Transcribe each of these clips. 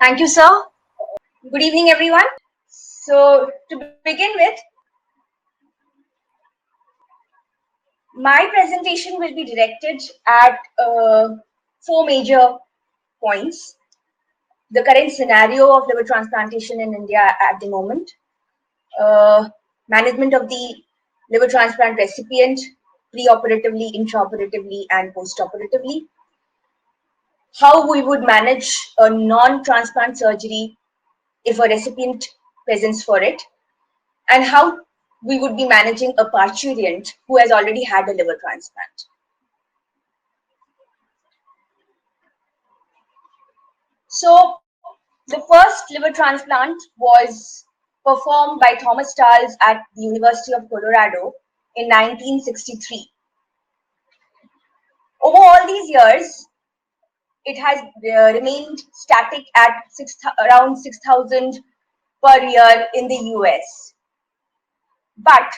Thank you, sir. Good evening, everyone. So, to begin with, my presentation will be directed at four major points. The current scenario of liver transplantation in India at the moment, uh, management of the liver transplant recipient preoperatively, intraoperatively, and postoperatively, how we would manage a non-transplant surgery if a recipient presents for it, and how we would be managing a parturient who has already had a liver transplant. So the first liver transplant was performed by Thomas Starls at the University of Colorado in 1963. Over all these years, it has remained static at around 6,000 per year in the US. But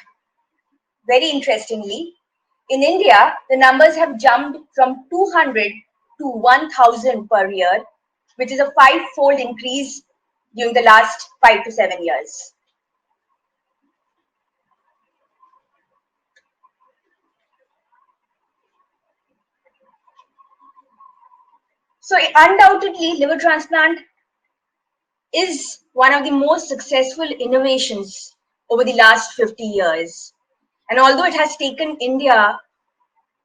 very interestingly, in India, the numbers have jumped from 200 to 1,000 per year, which is a five-fold increase during the last 5 to 7 years. So undoubtedly, liver transplant is one of the most successful innovations over the last 50 years. And although it has taken India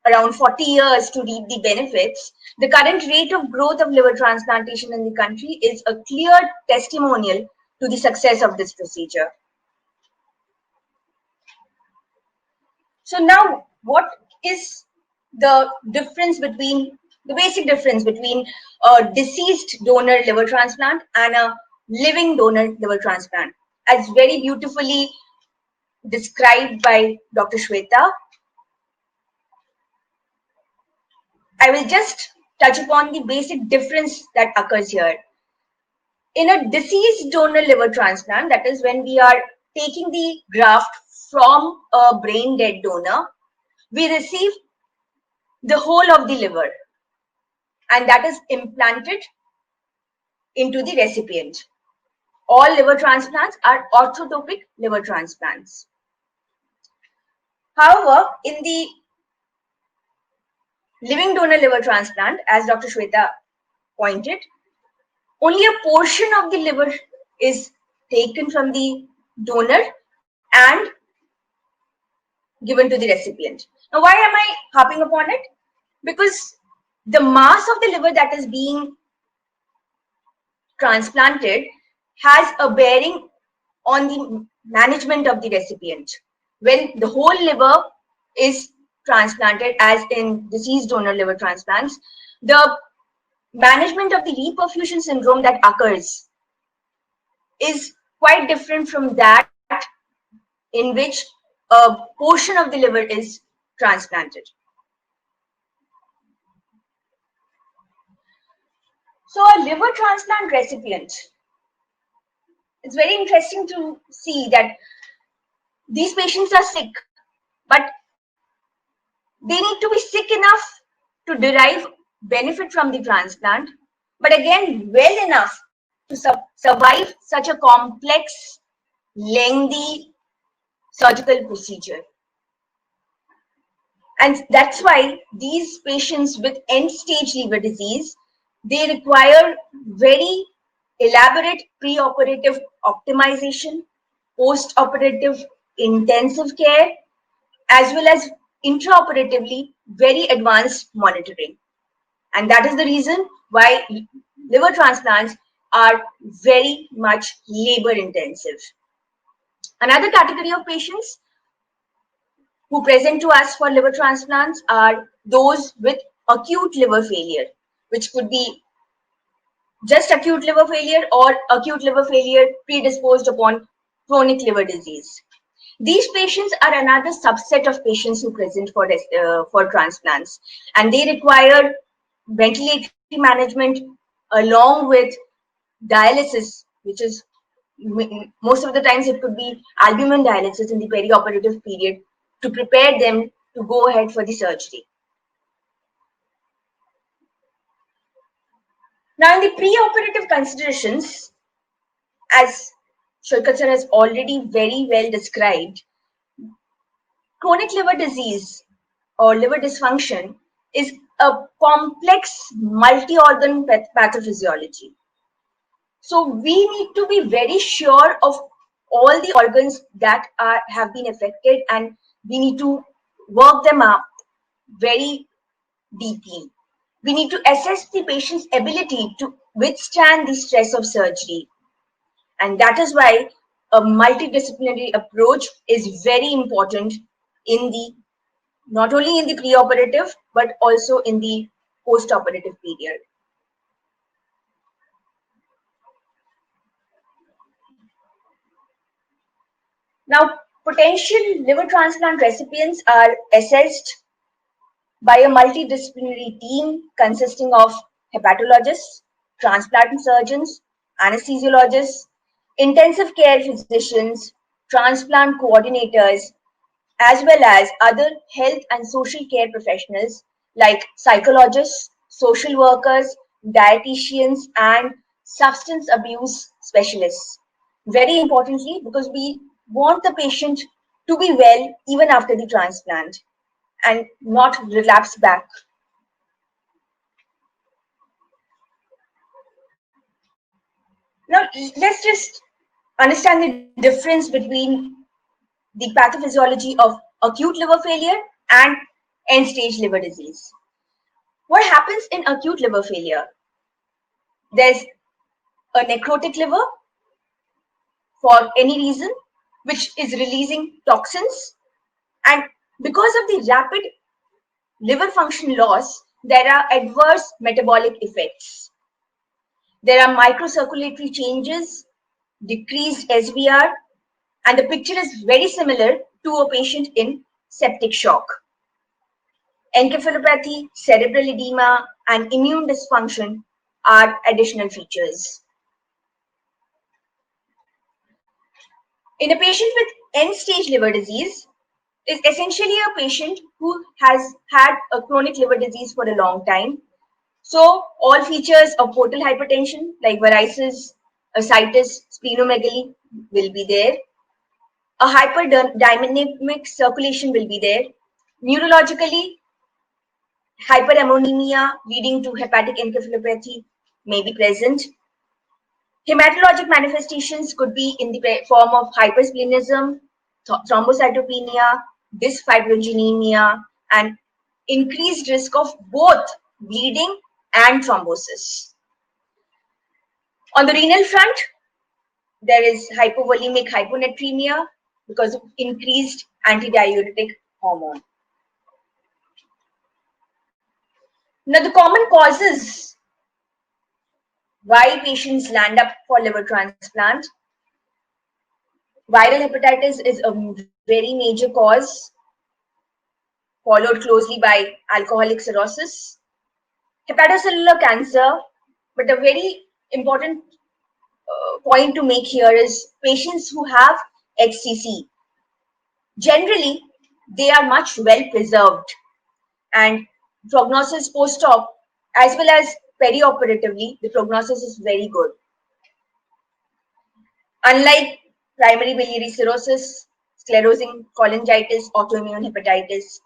around 40 years to reap the benefits, the current rate of growth of liver transplantation in the country is a clear testimonial to the success of this procedure. So now, what is the basic difference between a deceased donor liver transplant and a living donor liver transplant, as very beautifully described by Dr. Shweta? I will just touch upon the basic difference that occurs here. In a deceased donor liver transplant, that is when we are taking the graft from a brain dead donor, we receive the whole of the liver, and that is implanted into the recipient. All liver transplants are orthotopic liver transplants. However, in the living donor liver transplant, as Dr. Shweta pointed, only a portion of the liver is taken from the donor and given to the recipient. Now, why am I harping upon it? Because the mass of the liver that is being transplanted has a bearing on the management of the recipient. When the whole liver is transplanted, as in deceased donor liver transplants, the management of the reperfusion syndrome that occurs is quite different from that in which a portion of the liver is transplanted. So a liver transplant recipient, it's very interesting to see that these patients are sick, but they need to be sick enough to derive benefit from the transplant, but again, well enough to survive such a complex, lengthy surgical procedure. And that's why these patients with end-stage liver disease, they require very elaborate preoperative optimization, post-operative intensive care, as well as intraoperatively very advanced monitoring. And that is the reason why liver transplants are very much labor intensive. Another category of patients who present to us for liver transplants are those with acute liver failure, which could be just acute liver failure or acute liver failure predisposed upon chronic liver disease. These patients are another subset of patients who present for transplants, and they require ventilatory management along with dialysis, which is most of the times it could be albumin dialysis in the perioperative period to prepare them to go ahead for the surgery. Now, in the pre-operative considerations, as Shulkat sir has already very well described, chronic liver disease or liver dysfunction is a complex multi-organ pathophysiology. So we need to be very sure of all the organs that have been affected, and we need to work them up very deeply. We need to assess the patient's ability to withstand the stress of surgery. And that is why a multidisciplinary approach is very important in the not only in the preoperative but also in the postoperative period. Now, potential liver transplant recipients are assessed by a multidisciplinary team consisting of hepatologists, transplant surgeons, anesthesiologists, intensive care physicians, transplant coordinators, as well as other health and social care professionals like psychologists, social workers, dietitians, and substance abuse specialists. Very importantly, because we want the patient to be well even after the transplant and not relapse back. Now, let's just understand the difference between the pathophysiology of acute liver failure and end stage liver disease. What happens in acute liver failure? There's a necrotic liver for any reason, which is releasing toxins. And because of the rapid liver function loss, there are adverse metabolic effects. There are microcirculatory changes, decreased SVR, and the picture is very similar to a patient in septic shock. Encephalopathy, cerebral edema, and immune dysfunction are additional features. In a patient with end-stage liver disease, is essentially a patient who has had a chronic liver disease for a long time. So all features of portal hypertension like varices, ascites, splenomegaly will be there. A hyperdynamic circulation will be there. Neurologically, hyperammonemia leading to hepatic encephalopathy may be present. Hematologic manifestations could be in the form of hypersplenism, thrombocytopenia, dysfibrinogenemia, and increased risk of both bleeding and thrombosis. On the renal front, there is hypovolemic hyponatremia because of increased antidiuretic hormone. Now, the common causes why patients land up for liver transplant. Viral hepatitis is a very major cause, followed closely by alcoholic cirrhosis, hepatocellular cancer, but a very important point to make here is patients who have HCC. Generally, they are much well preserved and prognosis post-op as well as perioperatively, the prognosis is very good. Unlike primary biliary cirrhosis, sclerosing cholangitis, autoimmune hepatitis,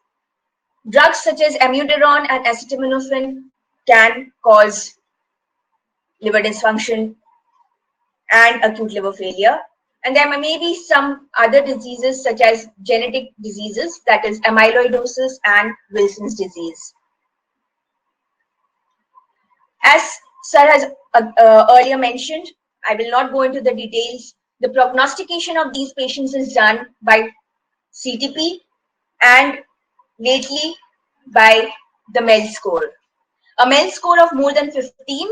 drugs such as amiodarone and acetaminophen can cause liver dysfunction and acute liver failure. And there may be some other diseases such as genetic diseases, that is amyloidosis and Wilson's disease. As Sir has earlier mentioned, I will not go into the details. The prognostication of these patients is done by CTP and lately by the MELD score. A MELD score of more than 15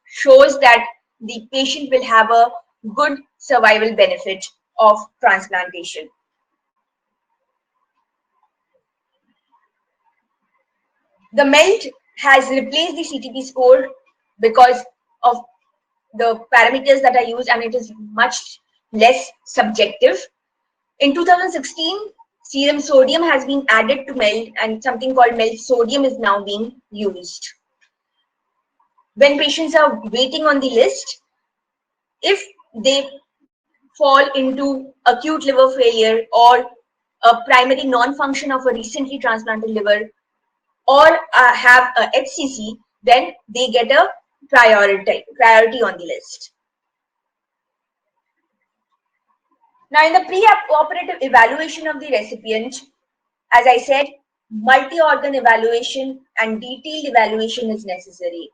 shows that the patient will have a good survival benefit of transplantation. The MELD has replaced the CTP score because of the parameters that are used, and it is much less subjective. In 2016, serum sodium has been added to MELD, and something called MELD sodium is now being used. when patients are waiting on the list, if they fall into acute liver failure or a primary non-function of a recently transplanted liver, or have a HCC, then they get a priority on the list. Now, in the pre-operative evaluation of the recipient, as I said, multi-organ evaluation and detailed evaluation is necessary.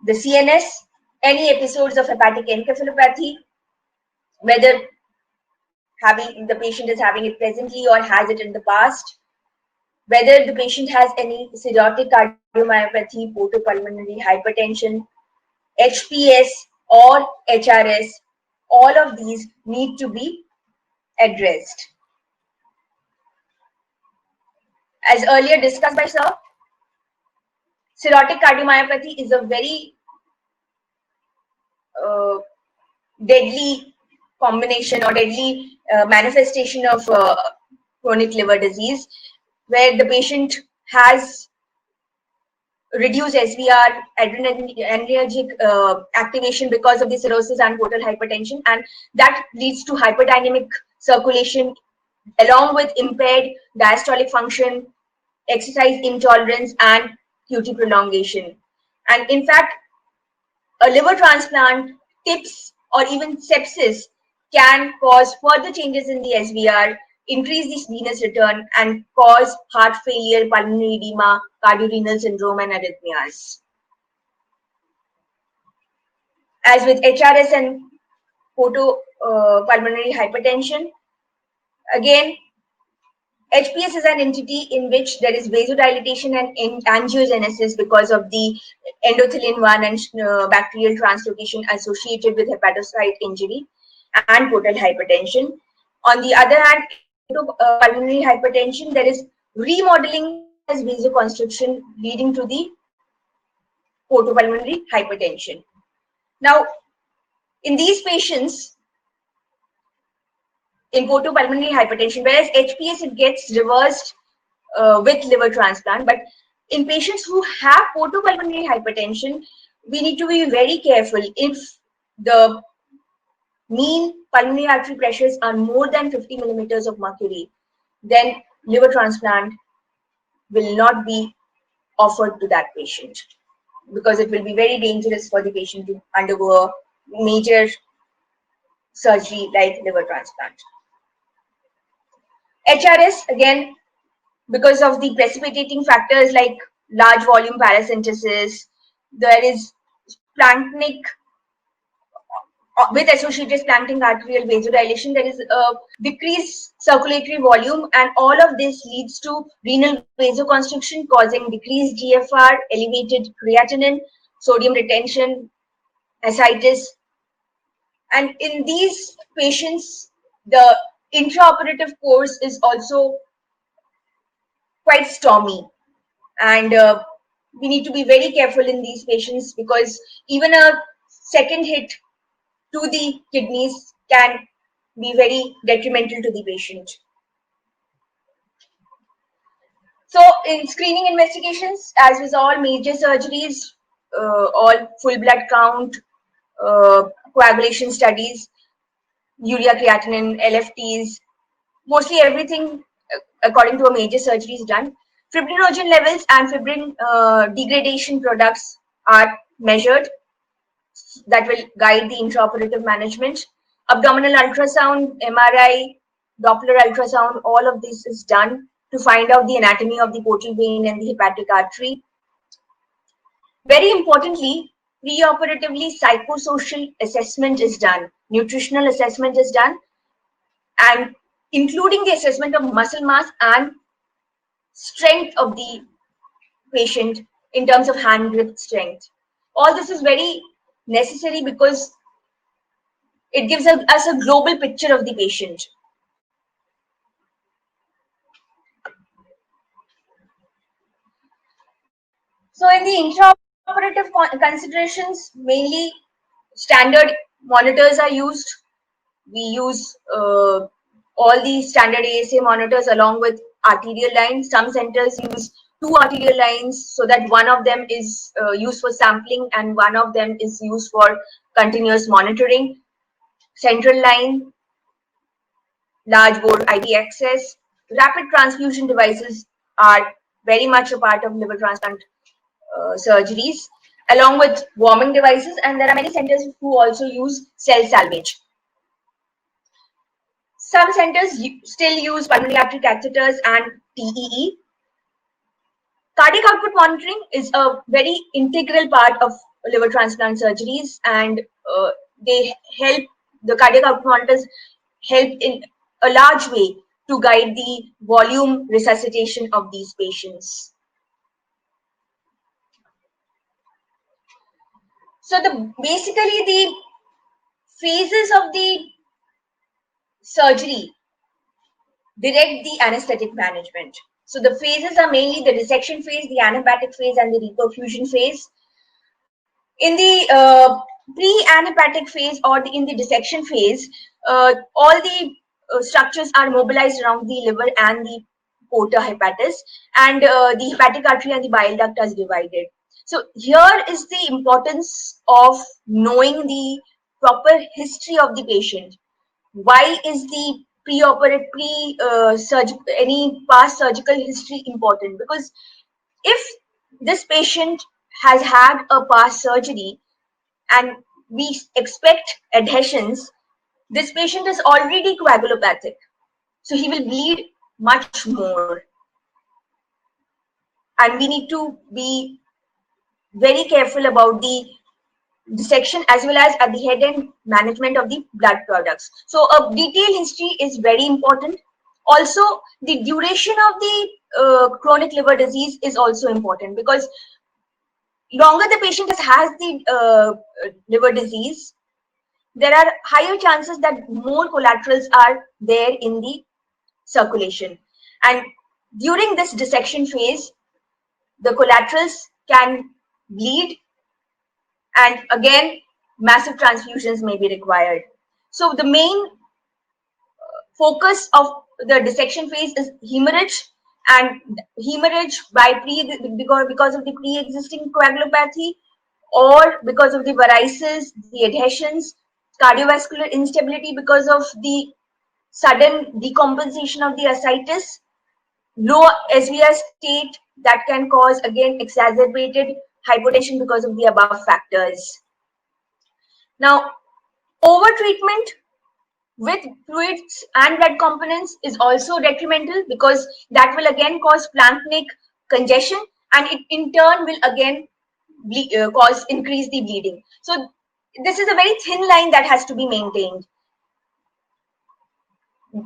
The CNS, any episodes of hepatic encephalopathy, whether the patient is having it presently or has it in the past, whether the patient has any cirrhotic cardiomyopathy, portopulmonary hypertension, HPS or HRS, all of these need to be addressed. As earlier discussed by Sir, cirrhotic cardiomyopathy is a very deadly combination or deadly manifestation of chronic liver disease, where the patient has reduced SVR, adrenergic activation because of the cirrhosis and portal hypertension, and that leads to hyperdynamic circulation along with impaired diastolic function, exercise intolerance, and QT prolongation. And in fact, a liver transplant, TIPS, or even sepsis can cause further changes in the SVR, increase the venous return, and cause heart failure, pulmonary edema, cardiorenal syndrome, and arrhythmias. As with HRS and pulmonary hypertension, again, HPS is an entity in which there is vasodilatation and angiogenesis because of the endothelin-1 and bacterial translocation associated with hepatocyte injury and portal hypertension. On the other hand, pulmonary hypertension, there is remodeling as vasoconstriction leading to the portopulmonary hypertension. Now, in these patients, in portopulmonary hypertension, whereas HPS, it gets reversed with liver transplant. But in patients who have portopulmonary hypertension, we need to be very careful. If the mean pulmonary artery pressures are more than 50 millimeters of mercury, then liver transplant will not be offered to that patient, because it will be very dangerous for the patient to undergo a major surgery like liver transplant. HRS, again, because of the precipitating factors like large volume paracentesis, there is splanchnic, with associated splanchnic arterial vasodilation, there is a decreased circulatory volume, and all of this leads to renal vasoconstriction, causing decreased GFR, elevated creatinine, sodium retention, ascites. And in these patients, the intraoperative course is also quite stormy, and we need to be very careful in these patients, because even a second hit to the kidneys can be very detrimental to the patient. So in screening investigations, as with all major surgeries, all full blood count, coagulation studies, urea creatinine, LFTs, mostly everything according to a major surgery is done. Fibrinogen levels and fibrin degradation products are measured. That will guide the intraoperative management. Abdominal ultrasound, MRI, Doppler ultrasound, all of this is done to find out the anatomy of the portal vein and the hepatic artery. Very importantly, preoperatively psychosocial assessment is done, nutritional assessment is done, and including the assessment of muscle mass and strength of the patient in terms of hand grip strength. All this is very necessary because it gives us a global picture of the patient. So in the intraoperative considerations, mainly standard monitors are used. We use all the standard ASA monitors along with arterial lines. Some centers use two arterial lines, so that one of them is used for sampling and one of them is used for continuous monitoring. Central line, large bore IV access. Rapid transfusion devices are very much a part of liver transplant surgeries, along with warming devices, and there are many centers who also use cell salvage. Some centers still use pulmonary artery catheters and TEE. Cardiac output monitoring is a very integral part of liver transplant surgeries, and they help, the cardiac output monitors help in a large way to guide the volume resuscitation of these patients. So basically the phases of the surgery direct the anesthetic management. So the phases are mainly the dissection phase, the anhepatic phase, and the reperfusion phase. In the pre-anhepatic phase or in the dissection phase, all the structures are mobilized around the liver and the porta hepatis, and the hepatic artery and the bile duct is divided. So here is the importance of knowing the proper history of the patient. Why is the any past surgical history important? Because if this patient has had a past surgery and we expect adhesions, this patient is already coagulopathic, so he will bleed much more, and we need to be very careful about the dissection as well as at the head end management of the blood products. So a detailed history is very important. Also, the duration of the chronic liver disease is also important, because longer the patient has the liver disease, there are higher chances that more collaterals are there in the circulation. And during this dissection phase, the collaterals can bleed, and again, massive transfusions may be required. So the main focus of the dissection phase is hemorrhage, and hemorrhage because of the pre-existing coagulopathy, or because of the varices, the adhesions, cardiovascular instability because of the sudden decompensation of the ascites, low SVR state that can cause again exacerbated hypotension because of the above factors. Now, overtreatment with fluids and blood components is also detrimental, because that will again cause planktonic congestion, and it in turn will again increase the bleeding. So this is a very thin line that has to be maintained.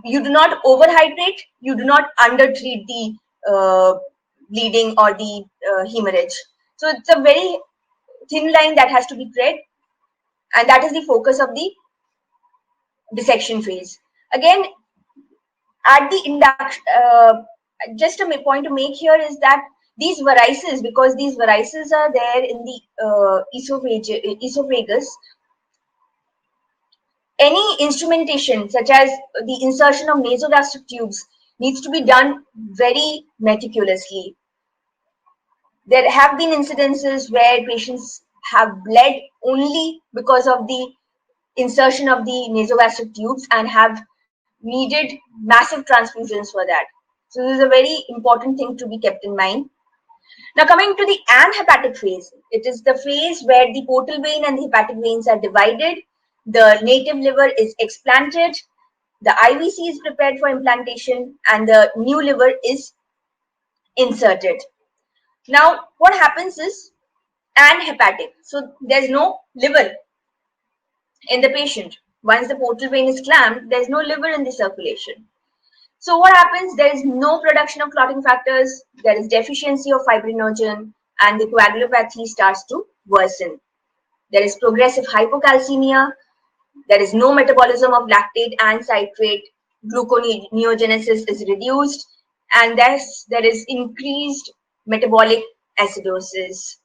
You do not overhydrate, you do not undertreat the bleeding or the hemorrhage. So it's a very thin line that has to be tread, and that is the focus of the dissection phase. Again, at the induction, just a point to make here is that these varices, because these varices are there in the esophagus, any instrumentation such as the insertion of nasogastric tubes needs to be done very meticulously. There have been incidences where patients have bled only because of the insertion of the nasogastric tubes and have needed massive transfusions for that. So this is a very important thing to be kept in mind. Now coming to the anhepatic phase, it is the phase where the portal vein and the hepatic veins are divided, the native liver is explanted, the IVC is prepared for implantation, and the new liver is inserted. Now what happens is anhepatic, so there's no liver in the patient. Once the portal vein is clamped, there's no liver in the circulation. So what happens? There is no production of clotting factors, there is deficiency of fibrinogen, and the coagulopathy starts to worsen. There is progressive hypocalcemia, there is no metabolism of lactate and citrate, gluconeogenesis is reduced, and thus there is increased metabolic acidosis.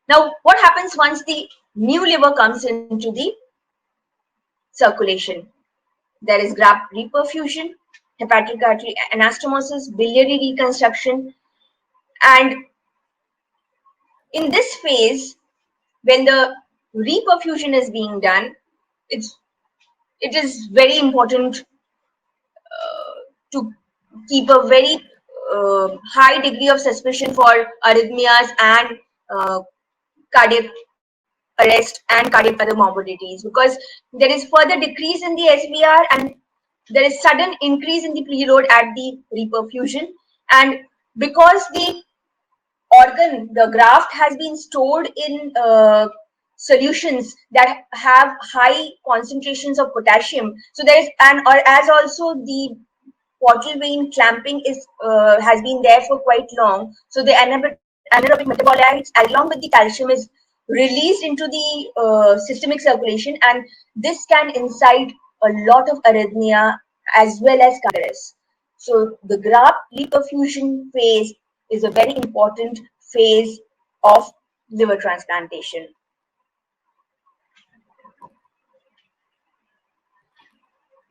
Now, what happens once the new liver comes into the circulation? There is graft reperfusion, hepatic artery anastomosis, biliary reconstruction, And in this phase, when the reperfusion is being done, it is very important to keep a very high degree of suspicion for arrhythmias and cardiac arrest and cardiac other morbidities, because there is further decrease in the SVR and there is sudden increase in the preload at the reperfusion. And because the organ, the graft has been stored in solutions that have high concentrations of potassium, so there is, and or as also the portal vein clamping is has been there for quite long, so the anaerobic metabolites along with the calcium is released into the systemic circulation, and this can incite a lot of arrhythmia as well as cardiac arrest. So the graft reperfusion phase is a very important phase of liver transplantation.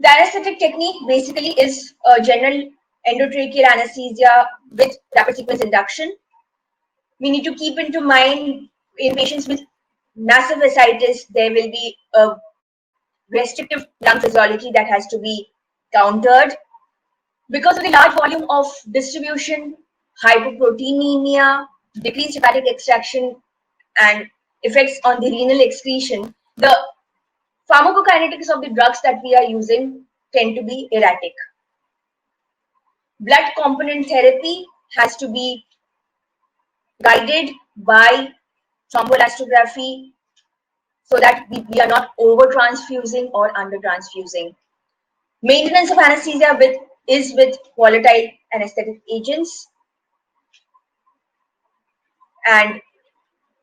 The anesthetic technique basically is a general endotracheal anesthesia with rapid sequence induction. We need to keep into mind in patients with massive ascites, there will be a restrictive lung physiology that has to be countered. Because of the large volume of distribution, hypoproteinemia, decreased hepatic extraction, and effects on the renal excretion, the pharmacokinetics of the drugs that we are using tend to be erratic. Blood component therapy has to be guided by thromboelastography so that we are not over transfusing or under transfusing. Maintenance of anesthesia with volatile anesthetic agents, and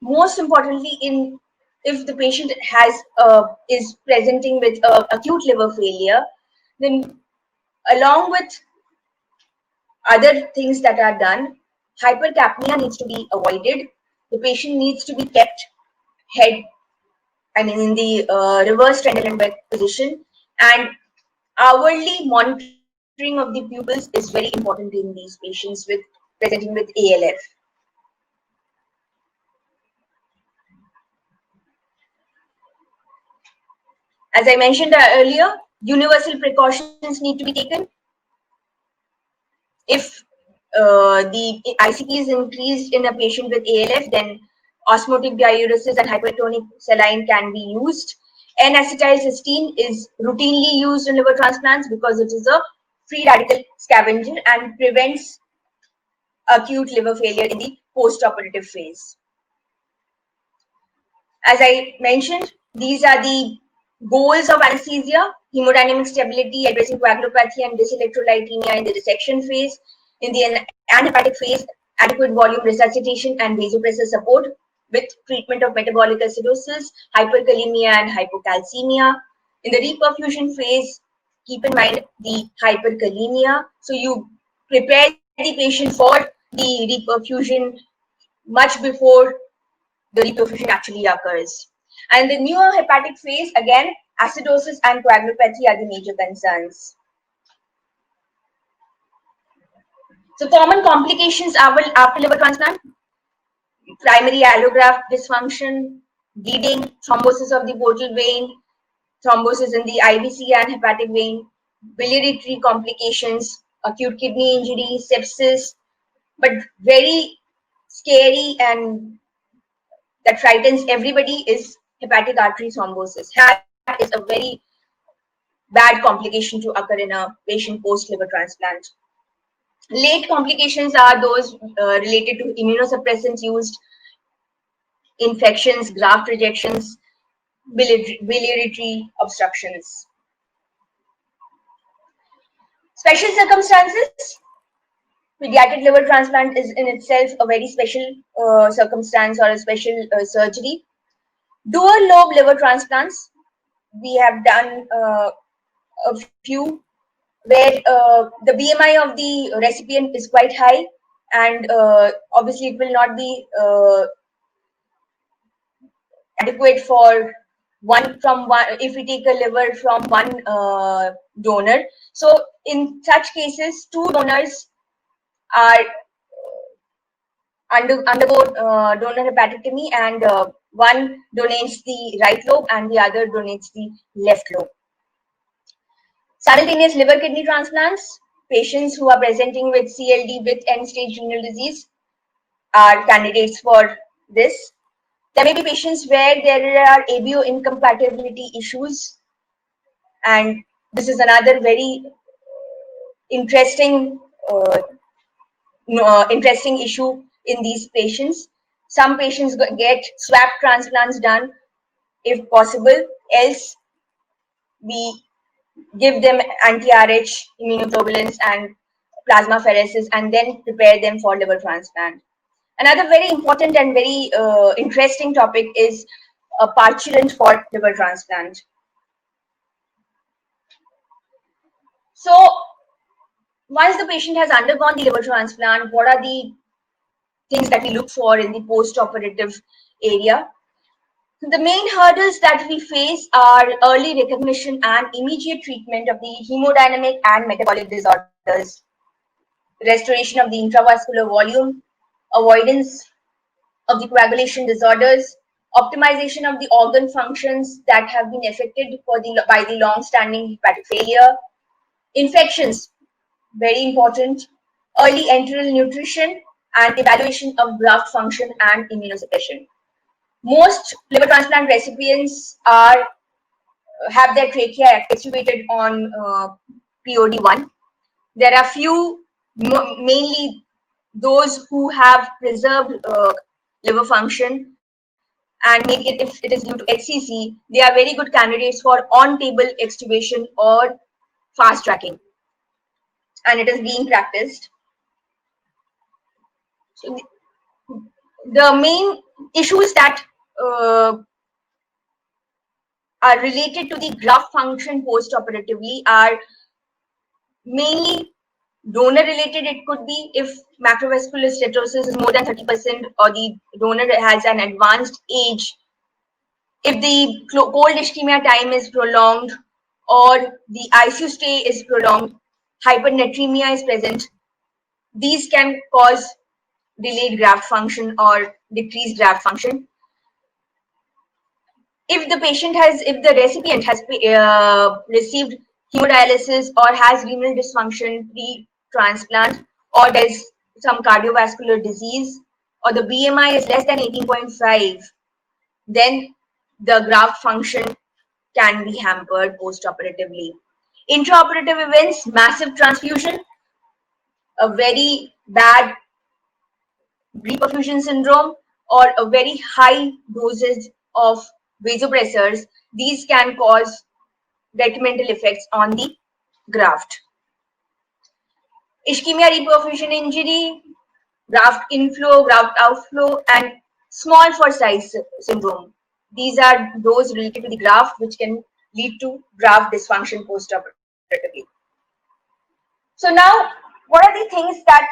most importantly, in if the patient is presenting with acute liver failure, then along with other things that are done, hypercapnia needs to be avoided. The patient needs to be kept head, I mean, in the reverse Trendelenburg position, and hourly monitoring of the pupils is very important in these patients with presenting with ALF. As I mentioned earlier, universal precautions need to be taken. If the ICP is increased in a patient with ALF, then osmotic diuresis and hypertonic saline can be used. N-acetylcysteine is routinely used in liver transplants because it is a free radical scavenger and prevents acute liver failure in the post-operative phase. As I mentioned, these are the goals of anesthesia: hemodynamic stability, addressing coagulopathy and dyselectrolytemia in the dissection phase. In the anhepatic phase, adequate volume resuscitation and vasopressor support with treatment of metabolic acidosis, hyperkalemia, and hypocalcemia. In the reperfusion phase, keep in mind the hyperkalemia. So you prepare the patient for the reperfusion much before the reperfusion actually occurs. And the neurohepatic phase, again, acidosis and coagulopathy are the major concerns. So common complications after liver transplant: primary allograft dysfunction, bleeding, thrombosis of the portal vein, thrombosis in the IVC and hepatic vein, biliary tree complications, acute kidney injury, sepsis, but very scary and that frightens everybody is hepatic artery thrombosis. That is a very bad complication to occur in a patient post liver transplant. Late complications are those related to immunosuppressants used, infections, graft rejections, biliary tree obstructions. Special circumstances. Pediatric liver transplant is in itself a very special circumstance or a special surgery. Dual lobe liver transplants, we have done a few where the BMI of the recipient is quite high, and obviously it will not be adequate for one if we take a liver from one donor. So in such cases, two donors are undergo donor hepatectomy, and one donates the right lobe and the other donates the left lobe. Simultaneous liver kidney transplants. Patients who are presenting with CLD with end-stage renal disease are candidates for this. There may be patients where there are ABO incompatibility issues, and this is another very interesting interesting issue in these patients. Some patients get swap transplants done if possible, else we give them anti-RH, immunoglobulins and plasmapheresis and then prepare them for liver transplant. Another very important and very interesting topic is a parturient for liver transplant. So once the patient has undergone the liver transplant, what are the things that we look for in the post-operative area? The main hurdles that we face are early recognition and immediate treatment of the hemodynamic and metabolic disorders, restoration of the intravascular volume, avoidance of the coagulation disorders, optimization of the organ functions that have been affected by the long-standing hepatic failure, infections, very important, early enteral nutrition, and evaluation of graft function and immunosuppression. Most liver transplant recipients have their trachea extubated on POD1. There are few, mainly those who have preserved liver function, and maybe if it is due to HCC, they are very good candidates for on-table extubation or fast tracking, and it is being practiced. So the main issues that are related to the graft function post-operatively are mainly donor related. It could be if macrovascular steatosis is more than 30% or the donor has an advanced age, if the cold ischemia time is prolonged or the ICU stay is prolonged, hypernatremia is present, these can cause delayed graft function or decreased graft function. If the recipient has received hemodialysis or has renal dysfunction pre-transplant, or there's some cardiovascular disease, or the BMI is less than 18.5, then the graft function can be hampered post-operatively. Intraoperative events, massive transfusion, a very bad reperfusion syndrome, or a very high dosage of vasopressors, these can cause detrimental effects on the graft. Ischemia reperfusion injury, graft inflow, graft outflow, and small for size syndrome. These are those related to the graft which can lead to graft dysfunction post-operatively. So now, what are the things that,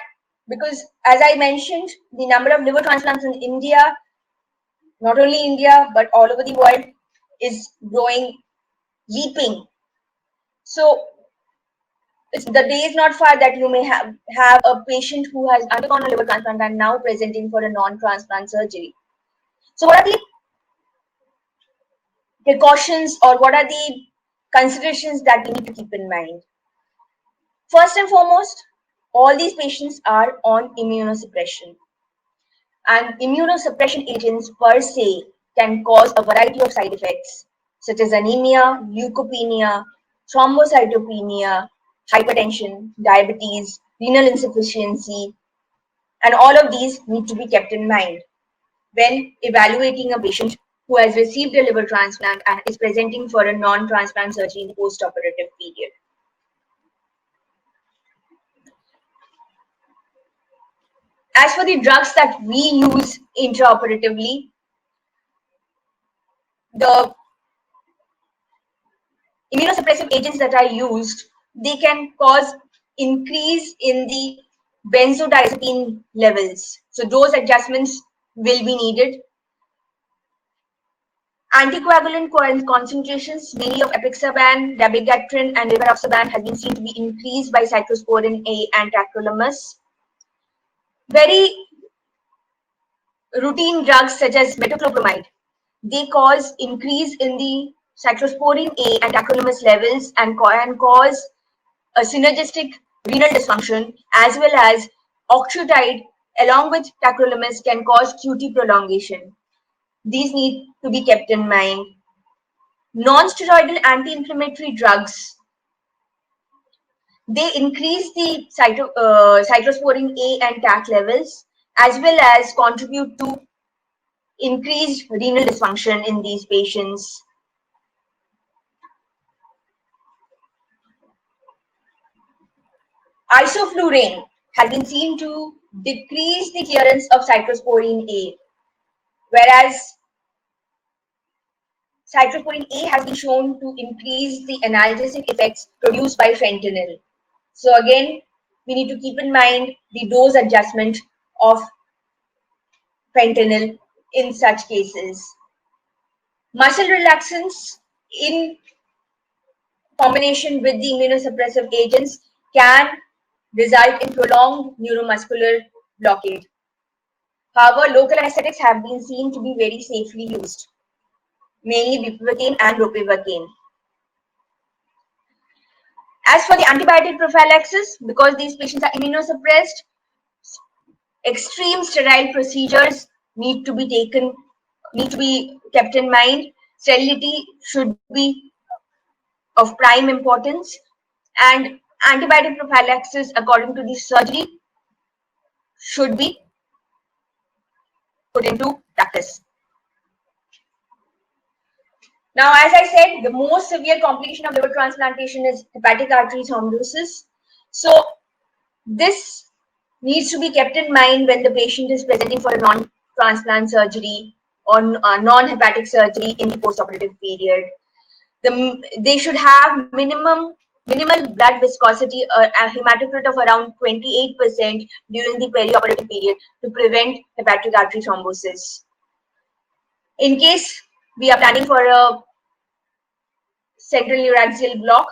because as I mentioned, the number of liver transplants in India, not only India, but all over the world, is growing, leaping. So the day is not far that you may have a patient who has undergone a liver transplant and now presenting for a non-transplant surgery. So what are the precautions or what are the considerations that we need to keep in mind? First and foremost, all these patients are on immunosuppression. And immunosuppression agents per se can cause a variety of side effects such as anemia, leukopenia, thrombocytopenia, hypertension, diabetes, renal insufficiency, and all of these need to be kept in mind when evaluating a patient who has received a liver transplant and is presenting for a non-transplant surgery in the post-operative period. As for the drugs that we use intraoperatively, the immunosuppressive agents that are used, they can cause increase in the benzodiazepine levels. So dose adjustments will be needed. Anticoagulant concentrations, mainly of apixaban, dabigatran, and rivaroxaban, has been seen to be increased by cyclosporin A and tacrolimus. Very routine drugs such as metoclopramide, they cause increase in the cyclosporine A and tacrolimus levels and cause a synergistic renal dysfunction, as well as octreotide along with tacrolimus can cause QT prolongation. These need to be kept in mind. Non-steroidal anti-inflammatory drugs, they increase the cyclosporine A and TAC levels, as well as contribute to increased renal dysfunction in these patients. Isoflurane has been seen to decrease the clearance of cyclosporine A, whereas cyclosporine A has been shown to increase the analgesic effects produced by fentanyl. So again, we need to keep in mind the dose adjustment of fentanyl in such cases. Muscle relaxants in combination with the immunosuppressive agents can result in prolonged neuromuscular blockade. However, local anesthetics have been seen to be very safely used, mainly bupivacaine and ropivacaine. As for the antibiotic prophylaxis, because these patients are immunosuppressed, extreme sterile procedures need to be kept in mind. Sterility should be of prime importance, and antibiotic prophylaxis according to the surgery should be put into practice. Now, as I said, the most severe complication of liver transplantation is hepatic artery thrombosis. So this needs to be kept in mind when the patient is presenting for a non-transplant surgery or non-hepatic surgery in the post-operative period. They should have minimal blood viscosity, a hematocrit of around 28% during the perioperative period to prevent hepatic artery thrombosis. In case we are planning for a central neuraxial block,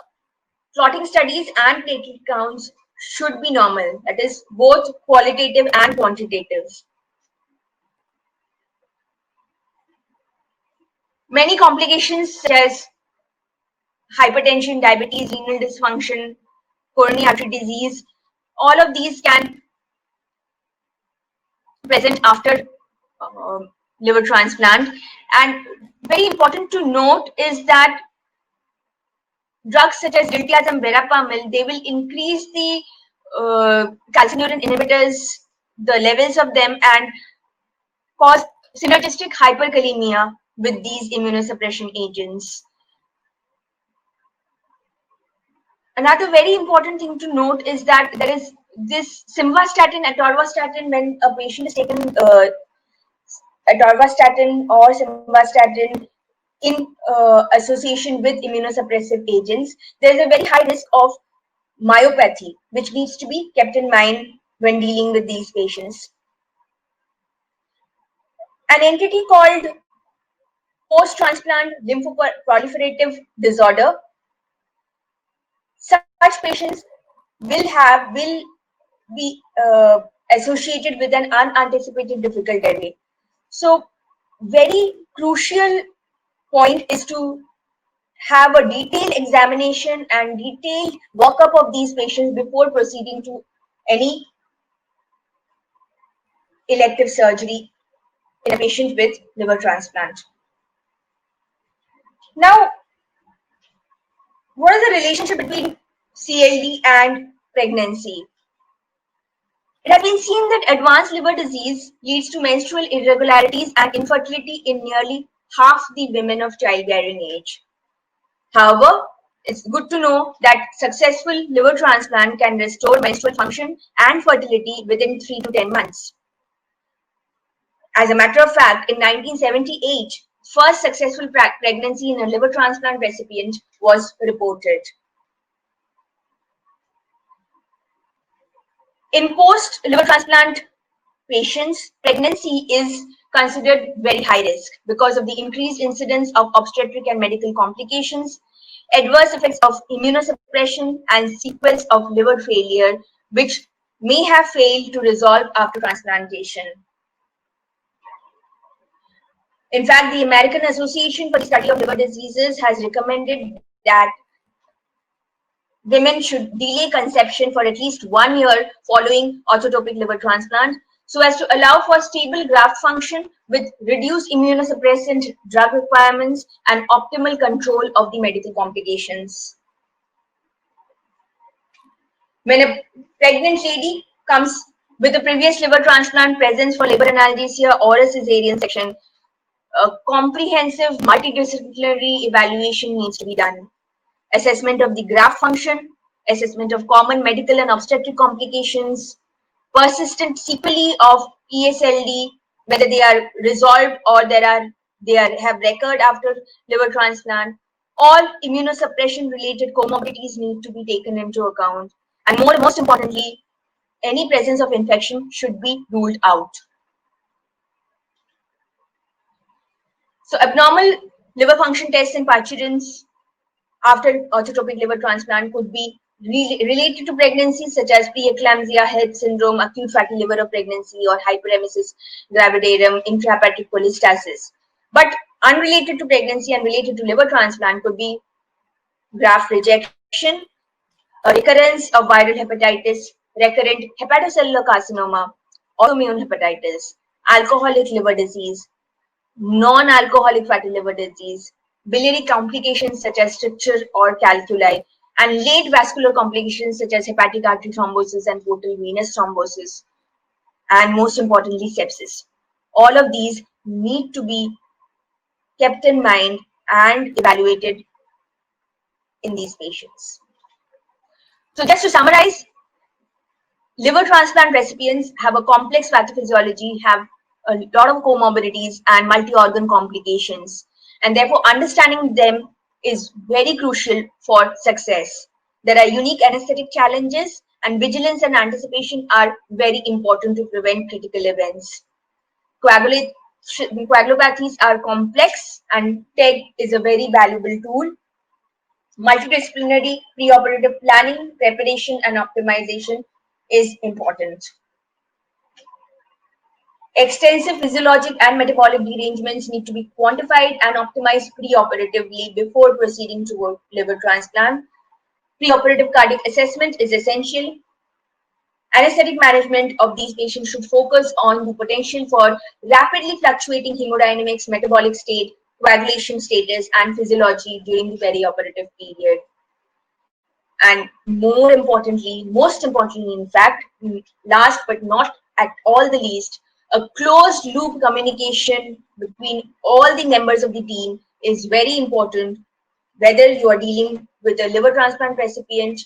clotting studies and platelet counts should be normal, that is both qualitative and quantitative. Many complications such as hypertension, diabetes, renal dysfunction, coronary artery disease, all of these can present after liver transplant. And very important to note is that drugs such as diltiazem, verapamil, they will increase the calcineurin inhibitors, the levels of them, and cause synergistic hyperkalemia with these immunosuppression agents. Another very important thing to note is that there is this simvastatin, atorvastatin, when a patient is taken atorvastatin or simvastatin in association with immunosuppressive agents, there is a very high risk of myopathy, which needs to be kept in mind when dealing with these patients. An entity called post-transplant lymphoproliferative disorder, such patients will be associated with an unanticipated difficult airway. So very crucial point is to have a detailed examination and detailed workup of these patients before proceeding to any elective surgery in a patient with liver transplant. Now, what is the relationship between CLD and pregnancy? It has been seen that advanced liver disease leads to menstrual irregularities and infertility in nearly half the women of childbearing age. However, it's good to know that successful liver transplant can restore menstrual function and fertility within 3 to 10 months. As a matter of fact, in 1978, first successful pregnancy in a liver transplant recipient was reported. In post-liver transplant patients, pregnancy is considered very high risk because of the increased incidence of obstetric and medical complications, adverse effects of immunosuppression, and sequels of liver failure, which may have failed to resolve after transplantation. In fact, the American Association for the Study of Liver Diseases has recommended that women should delay conception for at least 1 year following orthotopic liver transplant so as to allow for stable graft function with reduced immunosuppressant drug requirements and optimal control of the medical complications. When a pregnant lady comes with a previous liver transplant, presence for liver analgesia or a cesarean section, a comprehensive multidisciplinary evaluation needs to be done. Assessment of the graft function, assessment of common medical and obstetric complications, persistent sequelae of ESLD, whether they are resolved or have recurred after liver transplant. All immunosuppression related comorbidities need to be taken into account. And most importantly, any presence of infection should be ruled out. So abnormal liver function tests in parturients after orthotopic liver transplant could be related to pregnancies such as preeclampsia, Head syndrome, acute fatty liver of pregnancy, or hyperemesis gravidarum, intrahepatic cholestasis. But unrelated to pregnancy and related to liver transplant could be graft rejection, a recurrence of viral hepatitis, recurrent hepatocellular carcinoma, autoimmune hepatitis, alcoholic liver disease, non-alcoholic fatty liver disease, biliary complications such as stricture or calculi, and late vascular complications such as hepatic artery thrombosis and portal venous thrombosis, and most importantly, sepsis. All of these need to be kept in mind and evaluated in these patients. So just to summarize, liver transplant recipients have a complex pathophysiology, have a lot of comorbidities and multi-organ complications, and therefore understanding them is very crucial for success. There are unique anesthetic challenges, and vigilance and anticipation are very important to prevent critical events. Coagulopathies are complex, and TEG is a very valuable tool. Multidisciplinary preoperative planning, preparation, and optimization is important. Extensive physiologic and metabolic derangements need to be quantified and optimized preoperatively before proceeding to liver transplant. Preoperative cardiac assessment is essential. Anesthetic management of these patients should focus on the potential for rapidly fluctuating hemodynamics, metabolic state, coagulation status, and physiology during the perioperative period. And most importantly, in fact, last but not at all the least, a closed loop communication between all the members of the team is very important, whether you are dealing with a liver transplant recipient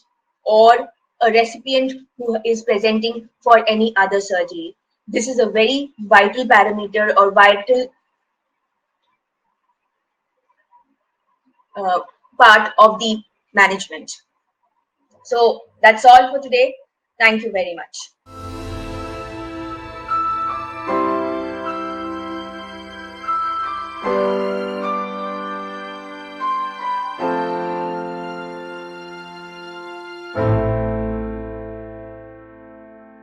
or a recipient who is presenting for any other surgery. This is a very vital parameter or vital part of the management. So that's all for today. Thank you very much.